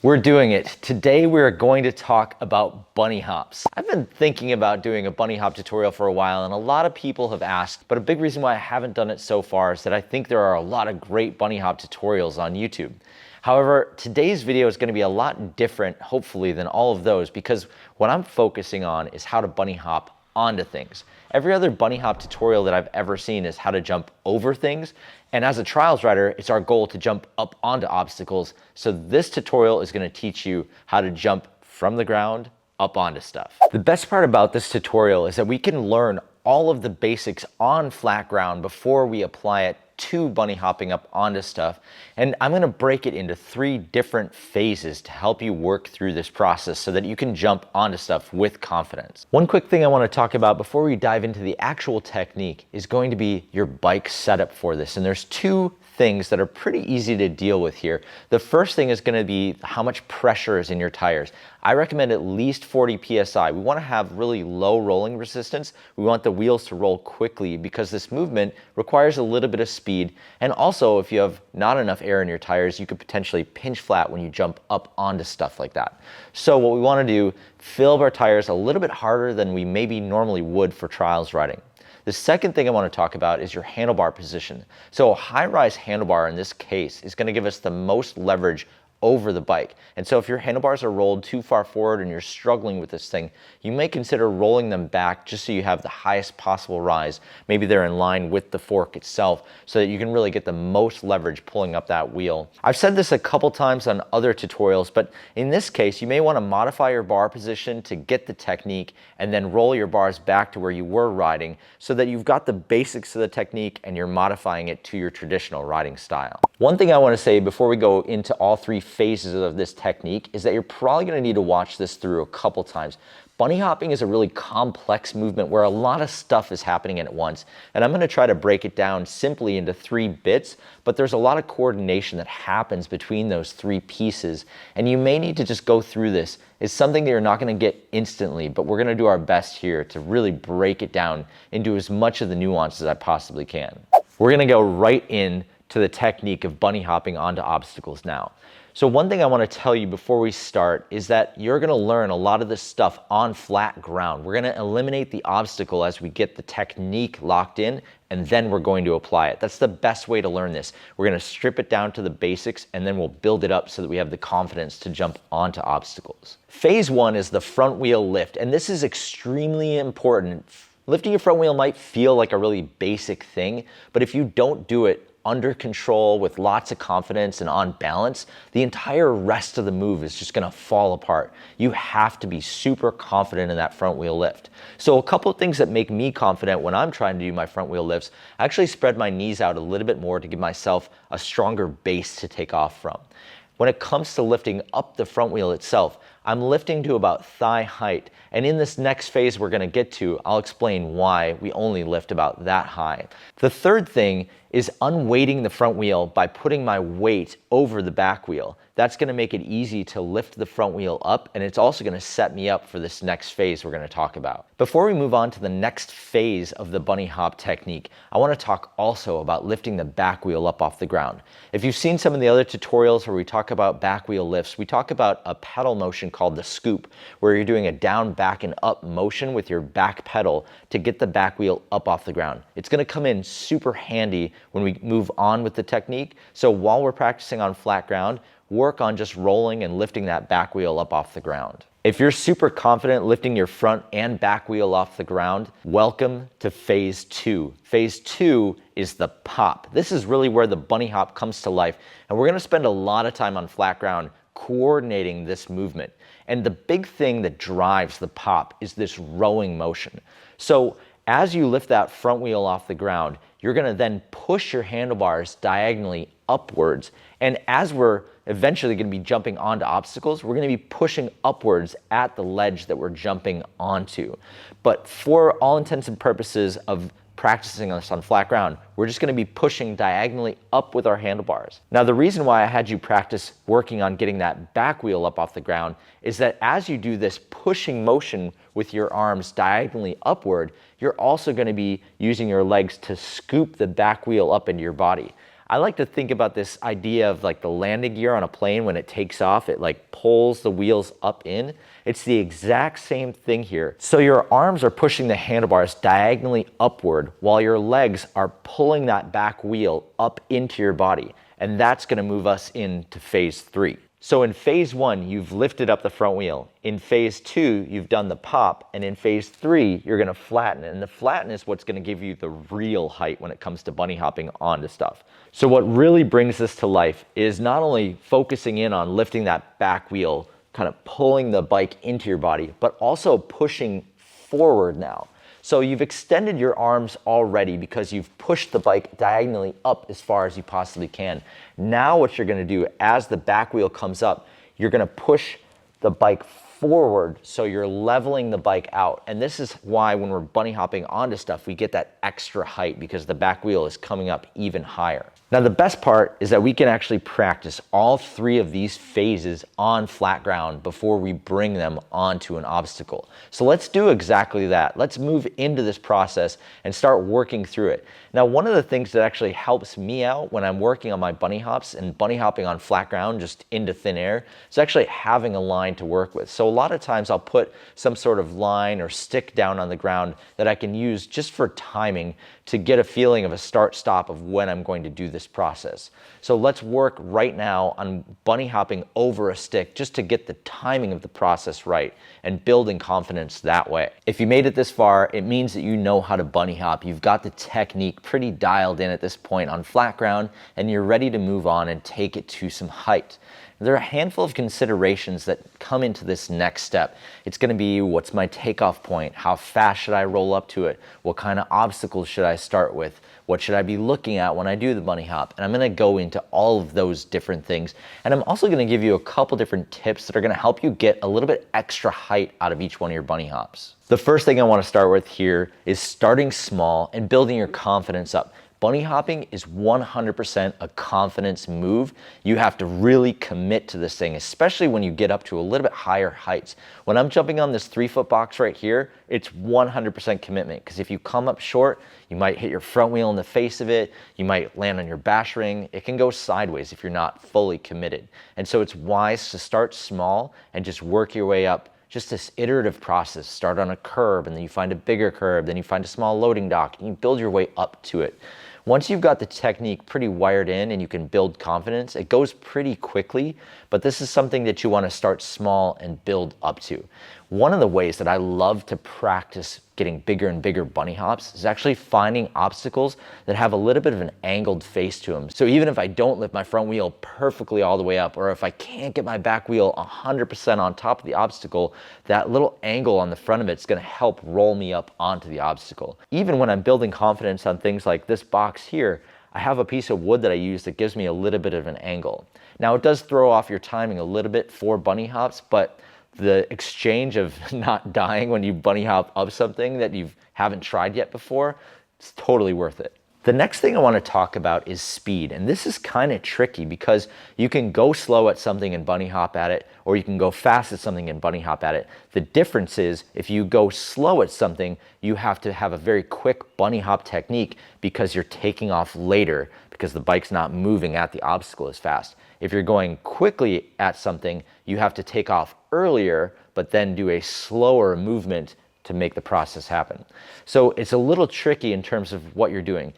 We're doing it. Today we're going to talk about bunny hops. I've been thinking about doing a bunny hop tutorial for a while, and a lot of people have asked, but a big reason why I haven't done it so far is that I think there are a lot of great bunny hop tutorials on YouTube. However, today's video is going to be a lot different, hopefully, than all of those, because what I'm focusing on is how to bunny hop onto things. Every other bunny hop tutorial that I've ever seen is how to jump over things. And as a trials rider, it's our goal to jump up onto obstacles. So this tutorial is going to teach you how to jump from the ground up onto stuff. The best part about this tutorial is that we can learn all of the basics on flat ground before we apply it to bunny hopping up onto stuff. And I'm going to break it into 3 different phases to help you work through this process so that you can jump onto stuff with confidence. One quick thing I want to talk about before we dive into the actual technique is going to be your bike setup for this. And there's 2 things that are pretty easy to deal with here. The first thing is going to be how much pressure is in your tires. I recommend at least 40 PSI. We want to have really low rolling resistance. We want the wheels to roll quickly because this movement requires a little bit of speed. And also, if you have not enough air in your tires, you could potentially pinch flat when you jump up onto stuff like that. So what we want to do, fill up our tires a little bit harder than we maybe normally would for trials riding. The second thing I want to talk about is your handlebar position. So a high-rise handlebar in this case is going to give us the most leverage over the bike. And so if your handlebars are rolled too far forward and you're struggling with this thing, you may consider rolling them back just so you have the highest possible rise. Maybe they're in line with the fork itself so that you can really get the most leverage pulling up that wheel. I've said this a couple times on other tutorials, but in this case, you may want to modify your bar position to get the technique and then roll your bars back to where you were riding so that you've got the basics of the technique and you're modifying it to your traditional riding style. One thing I want to say before we go into all 3 phases of this technique is that you're probably going to need to watch this through a couple times. Bunny hopping is a really complex movement where a lot of stuff is happening at once, and I'm going to try to break it down simply into 3 bits, but there's a lot of coordination that happens between those 3 pieces, and you may need to just go through this. It's something that you're not going to get instantly, but we're going to do our best here to really break it down into as much of the nuances as I possibly can. We're going to go right in to the technique of bunny hopping onto obstacles now. So one thing I want to tell you before we start is that you're going to learn a lot of this stuff on flat ground. We're going to eliminate the obstacle as we get the technique locked in, and then we're going to apply it. That's the best way to learn this. We're going to strip it down to the basics, and then we'll build it up so that we have the confidence to jump onto obstacles. Phase 1 is the front wheel lift, and this is extremely important. Lifting your front wheel might feel like a really basic thing, but if you don't do it under control with lots of confidence and on balance, the entire rest of the move is just gonna fall apart. You have to be super confident in that front wheel lift. So a couple of things that make me confident when I'm trying to do my front wheel lifts, I actually spread my knees out a little bit more to give myself a stronger base to take off from. When it comes to lifting up the front wheel itself, I'm lifting to about thigh height. And in this next phase we're gonna get to, I'll explain why we only lift about that high. The third thing is unweighting the front wheel by putting my weight over the back wheel. That's gonna make it easy to lift the front wheel up, and it's also gonna set me up for this next phase we're gonna talk about. Before we move on to the next phase of the bunny hop technique, I wanna talk also about lifting the back wheel up off the ground. If you've seen some of the other tutorials where we talk about back wheel lifts, we talk about a pedal motion called the scoop, where you're doing a down, back, and up motion with your back pedal to get the back wheel up off the ground. It's gonna come in super handy when we move on with the technique. So while we're practicing on flat ground, work on just rolling and lifting that back wheel up off the ground. If you're super confident lifting your front and back wheel off the ground, welcome to phase 2. Phase 2 is the pop. This is really where the bunny hop comes to life, and we're gonna spend a lot of time on flat ground coordinating this movement. And the big thing that drives the pop is this rowing motion. So as you lift that front wheel off the ground, you're gonna then push your handlebars diagonally upwards. And as we're eventually gonna be jumping onto obstacles, we're gonna be pushing upwards at the ledge that we're jumping onto. But for all intents and purposes of practicing this on flat ground, we're just going to be pushing diagonally up with our handlebars. Now, the reason why I had you practice working on getting that back wheel up off the ground is that as you do this pushing motion with your arms diagonally upward, you're also going to be using your legs to scoop the back wheel up into your body. I like to think about this idea of like the landing gear on a plane. When it takes off, it like pulls the wheels up in. It's the exact same thing here. So your arms are pushing the handlebars diagonally upward while your legs are pulling that back wheel up into your body. And that's gonna move us into phase 3. So in phase 1, you've lifted up the front wheel. In phase 2, you've done the pop. And in phase 3, you're gonna flatten. And the flatten is what's gonna give you the real height when it comes to bunny hopping onto stuff. So what really brings this to life is not only focusing in on lifting that back wheel, kind of pulling the bike into your body, but also pushing forward now. So you've extended your arms already because you've pushed the bike diagonally up as far as you possibly can. Now what you're gonna do as the back wheel comes up, you're gonna push the bike forward so you're leveling the bike out. And this is why when we're bunny hopping onto stuff, we get that extra height because the back wheel is coming up even higher. Now the best part is that we can actually practice all 3 of these phases on flat ground before we bring them onto an obstacle. So let's do exactly that. Let's move into this process and start working through it. Now one of the things that actually helps me out when I'm working on my bunny hops and bunny hopping on flat ground just into thin air is actually having a line to work with. So a lot of times I'll put some sort of line or stick down on the ground that I can use just for timing to get a feeling of a start-stop of when I'm going to do this process. So let's work right now on bunny hopping over a stick just to get the timing of the process right and building confidence that way. If you made it this far, it means that you know how to bunny hop. You've got the technique pretty dialed in at this point on flat ground, and you're ready to move on and take it to some height. There are a handful of considerations that come into this next step. It's gonna be, what's my takeoff point? How fast should I roll up to it? What kind of obstacles should I start with? What should I be looking at when I do the bunny hop? And I'm gonna go into all of those different things. And I'm also gonna give you a couple different tips that are gonna help you get a little bit extra height out of each one of your bunny hops. The first thing I wanna start with here is starting small and building your confidence up. Bunny hopping is 100% a confidence move. You have to really commit to this thing, especially when you get up to a little bit higher heights. When I'm jumping on this 3-foot box right here, it's 100% commitment, because if you come up short, you might hit your front wheel in the face of it, you might land on your bash ring, it can go sideways if you're not fully committed. And so it's wise to start small and just work your way up. Just this iterative process. Start on a curb, and then you find a bigger curb, then you find a small loading dock, and you build your way up to it. Once you've got the technique pretty wired in and you can build confidence, it goes pretty quickly, but this is something that you want to start small and build up to. One of the ways that I love to practice getting bigger and bigger bunny hops is actually finding obstacles that have a little bit of an angled face to them. So even if I don't lift my front wheel perfectly all the way up, or if I can't get my back wheel 100% on top of the obstacle, that little angle on the front of it is going to help roll me up onto the obstacle. Even when I'm building confidence on things like this box here, I have a piece of wood that I use that gives me a little bit of an angle. Now it does throw off your timing a little bit for bunny hops, but the exchange of not dying when you bunny hop up something that you haven't tried yet before, it's totally worth it. The next thing I want to talk about is speed. And this is kind of tricky because you can go slow at something and bunny hop at it, or you can go fast at something and bunny hop at it. The difference is if you go slow at something, you have to have a very quick bunny hop technique because you're taking off later because the bike's not moving at the obstacle as fast. If you're going quickly at something, you have to take off earlier, but then do a slower movement to make the process happen. So it's a little tricky in terms of what you're doing.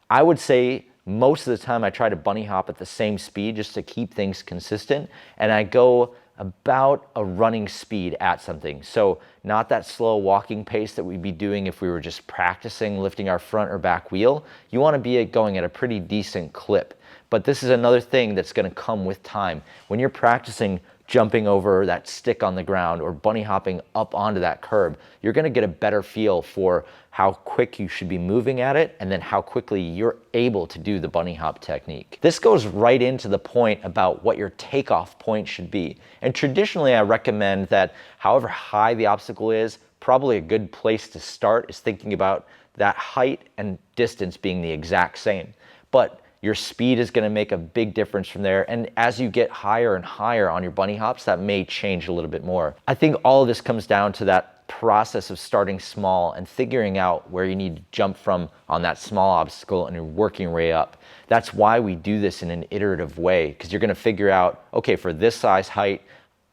I would say most of the time I try to bunny hop at the same speed just to keep things consistent, and I go about a running speed at something. So not that slow walking pace that we'd be doing if we were just practicing lifting our front or back wheel. You want to be going at a pretty decent clip. But this is another thing that's going to come with time. When you're practicing jumping over that stick on the ground or bunny hopping up onto that curb, you're going to get a better feel for how quick you should be moving at it and then how quickly you're able to do the bunny hop technique. This goes right into the point about what your takeoff point should be. And traditionally, I recommend that however high the obstacle is, probably a good place to start is thinking about that height and distance being the exact same. But your speed is going to make a big difference from there. And as you get higher and higher on your bunny hops, that may change a little bit more. I think all of this comes down to that process of starting small and figuring out where you need to jump from on that small obstacle and you're working your way up. That's why we do this in an iterative way, because you're going to figure out, okay, for this size height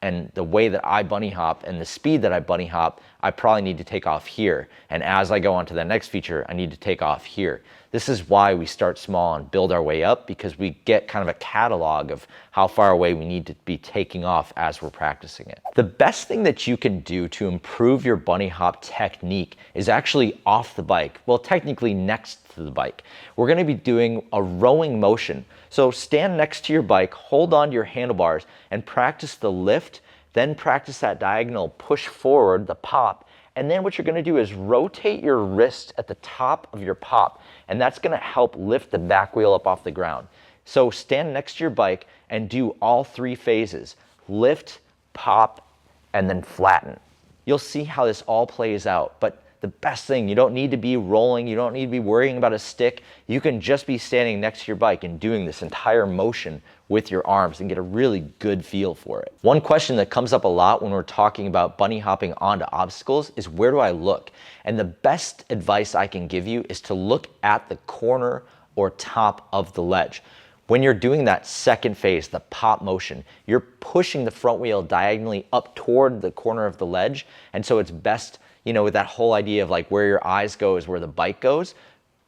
and the way that I bunny hop and the speed that I bunny hop, I probably need to take off here. And as I go on to the next feature, I need to take off here. This is why we start small and build our way up, because we get kind of a catalog of how far away we need to be taking off as we're practicing it. The best thing that you can do to improve your bunny hop technique is actually off the bike. Well, technically next to the bike. We're going to be doing a rowing motion. So stand next to your bike, hold on to your handlebars, and practice the lift, then practice that diagonal push forward, the pop, and then what you're going to do is rotate your wrist at the top of your pop, and that's going to help lift the back wheel up off the ground. So stand next to your bike and do all three phases: lift, pop, and then flatten. You'll see how this all plays out, but the best thing, you don't need to be rolling, you don't need to be worrying about a stick. You can just be standing next to your bike and doing this entire motion with your arms and get a really good feel for it. One question that comes up a lot when we're talking about bunny hopping onto obstacles is, where do I look? And the best advice I can give you is to look at the corner or top of the ledge. When you're doing that second phase, the pop motion, you're pushing the front wheel diagonally up toward the corner of the ledge. And so it's best, with that whole idea of like where your eyes go is where the bike goes.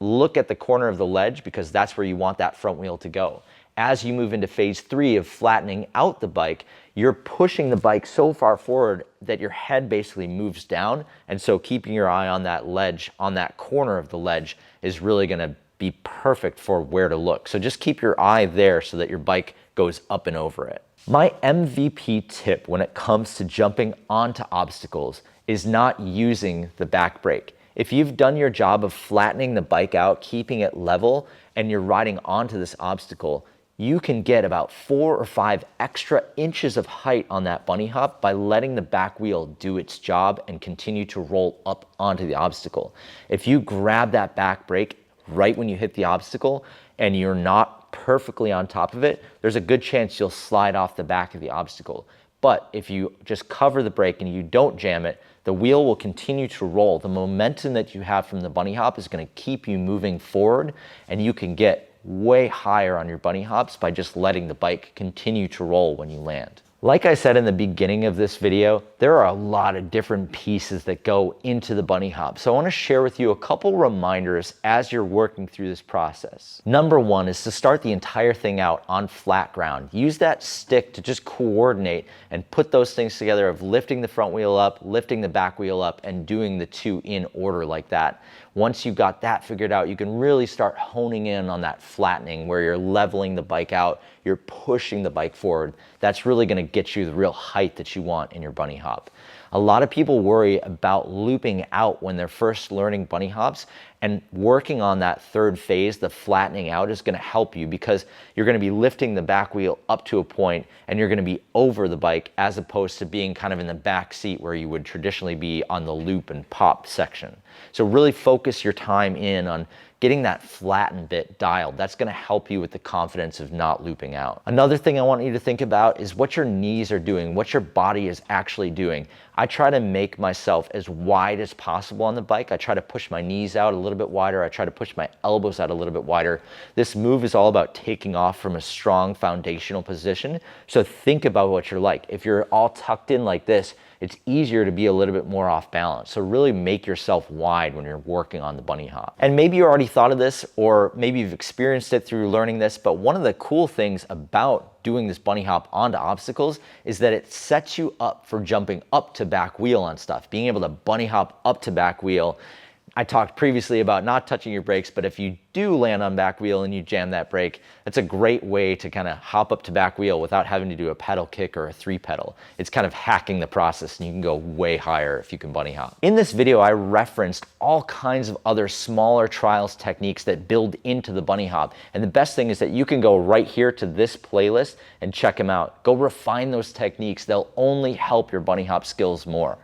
Look at the corner of the ledge, because that's where you want that front wheel to go. As you move into phase 3 of flattening out the bike, you're pushing the bike so far forward that your head basically moves down. And so keeping your eye on that ledge, on that corner of the ledge, is really going to be perfect for where to look. So just keep your eye there so that your bike goes up and over it. My MVP tip when it comes to jumping onto obstacles is not using the back brake. If you've done your job of flattening the bike out, keeping it level, and you're riding onto this obstacle, you can get about 4 or 5 extra inches of height on that bunny hop by letting the back wheel do its job and continue to roll up onto the obstacle. If you grab that back brake right when you hit the obstacle and you're not perfectly on top of it, there's a good chance you'll slide off the back of the obstacle. But if you just cover the brake and you don't jam it, the wheel will continue to roll. The momentum that you have from the bunny hop is going to keep you moving forward, and you can get way higher on your bunny hops by just letting the bike continue to roll when you land. Like I said in the beginning of this video, there are a lot of different pieces that go into the bunny hop. So I want to share with you a couple reminders as you're working through this process. Number one is to start the entire thing out on flat ground. Use that stick to just coordinate and put those things together of lifting the front wheel up, lifting the back wheel up, and doing the two in order like that. Once you got that figured out, you can really start honing in on that flattening where you're leveling the bike out, you're pushing the bike forward. That's really going to get you the real height that you want in your bunny hop. A lot of people worry about looping out when they're first learning bunny hops, and working on that third phase, the flattening out, is going to help you, because you're going to be lifting the back wheel up to a point and you're going to be over the bike, as opposed to being kind of in the back seat where you would traditionally be on the loop and pop section. So really focus your time in on getting that flatten bit dialed. That's going to help you with the confidence of not looping out. Another thing I want you to think about is what your knees are doing, what your body is actually doing. I try to make myself as wide as possible on the bike. I try to push my knees out a little bit wider. I try to push my elbows out a little bit wider. This move is all about taking off from a strong foundational position. So think about what you're like. If you're all tucked in like this, it's easier to be a little bit more off balance. So really make yourself wide when you're working on the bunny hop. And maybe you already thought of this, or maybe you've experienced it through learning this, but one of the cool things about doing this bunny hop onto obstacles is that it sets you up for jumping up to back wheel on stuff. Being able to bunny hop up to back wheel. I talked previously about not touching your brakes, but if you do land on back wheel and you jam that brake, that's a great way to kind of hop up to back wheel without having to do a pedal kick or a 3-pedal. It's kind of hacking the process, and you can go way higher if you can bunny hop. In this video, I referenced all kinds of other smaller trials techniques that build into the bunny hop. And the best thing is that you can go right here to this playlist and check them out. Go refine those techniques. They'll only help your bunny hop skills more.